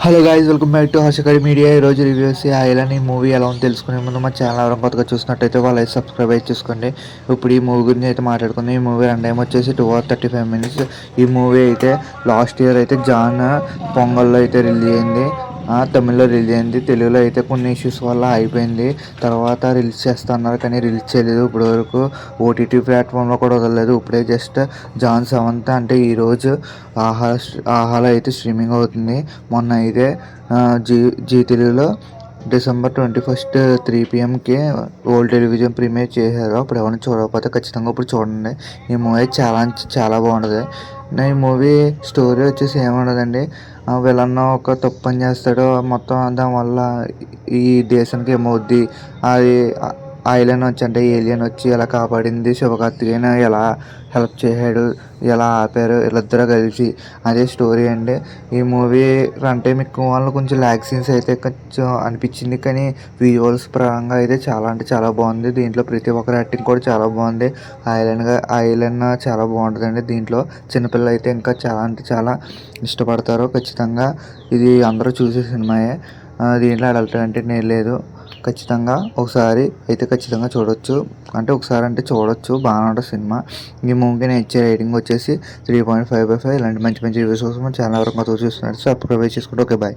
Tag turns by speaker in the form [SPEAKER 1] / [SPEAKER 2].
[SPEAKER 1] Hello guys, welcome back to Harshakari media. ఈరోజు reviews island ఈ movie ఎలా ఉందో తెలుసుకునే ముందు మా ఛానల్ ఎవరైనా కొత్తగా చూసినట్టయితే వాళ్ళు సబ్స్క్రైబ్ అయితే చూసుకోండి. ఇప్పుడు ఈ మూవీ గురించి అయితే మాట్లాడుకుందాం. ఈ మూవీ రన్ టైం వచ్చేసి 2 hours 35 minutes. ఈ మూవీ అయితే లాస్ట్ ఇయర్ అయితే జాన్ పొంగల్లో అయితే రిలీజ్ అయింది. తమిళ్లో రిలీజ్ అయింది. తెలుగులో అయితే కొన్ని ఇష్యూస్ వల్ల అయిపోయింది. తర్వాత రిలీజ్ చేస్తున్నారు కానీ రిలీజ్ చేయలేదు. ఇప్పుడు వరకు ఓటీటీ ప్లాట్ఫామ్లో కూడా వదలలేదు. ఇప్పుడే జస్ట్ జాన్ 7th అంటే ఈరోజు ఆహాలో అయితే స్ట్రీమింగ్ అవుతుంది. మొన్న అయితే జీ జీ తెలుగులో December 21st 3 PM old television premier చేశారు. అప్పుడు ఎవరైనా చూడకపోతే ఖచ్చితంగా ఇప్పుడు చూడండి. ఈ మూవీ చాలా చాలా బాగుంటుంది. ఈ మూవీ స్టోరీ వచ్చేసి ఏముండదండి, విలన్ ఒక తప్పు పని చేస్తాడు. మొత్తం దానివల్ల ఈ దేశానికి ఏమవుద్ది, అది ఐలాండ్ వచ్చి అంటే ఏలియన్ వచ్చి ఎలా కాపాడింది, శివకార్తికేయన్ ఎలా హెల్ప్ చేశాడు, ఎలా ఆపారు వీళ్ళిద్దరూ కలిసి, అదే స్టోరీ అండి. ఈ మూవీ అంటే మీకు వాళ్ళు కొంచెం ల్యాగ్ సీన్స్ అయితే కొంచెం అనిపించింది, కానీ విజువల్స్ పరంగా అయితే చాలా అంటే చాలా బాగుంది. దీంట్లో ప్రతి ఒక్కరి యాక్టింగ్ కూడా చాలా బాగుంది. ఐలాండ్ చాలా బాగుంటుందండి. దీంట్లో చిన్నపిల్లలు అయితే ఇంకా చాలా అంటే చాలా ఇష్టపడతారు. ఖచ్చితంగా ఇది అందరూ చూసే సినిమాయే. దీంట్లో అడల్ట్ కంటెంట్ ఏం లేదు. ఖచ్చితంగా ఒకసారి అయితే ఖచ్చితంగా చూడొచ్చు. అంటే ఒకసారి అంటే చూడొచ్చు, బాగానే ఉంటుంది సినిమా. ఈ మూవీకి నేను ఇచ్చే రేటింగ్ వచ్చేసి 3.5/5. ఇలాంటి మంచి మంచి రివ్యూస్ కోసం ఛానల్ ఎవరికి చూస్తున్నారు సబ్స్క్రైబ్ చేసుకుంటే ఓకే బాయ్.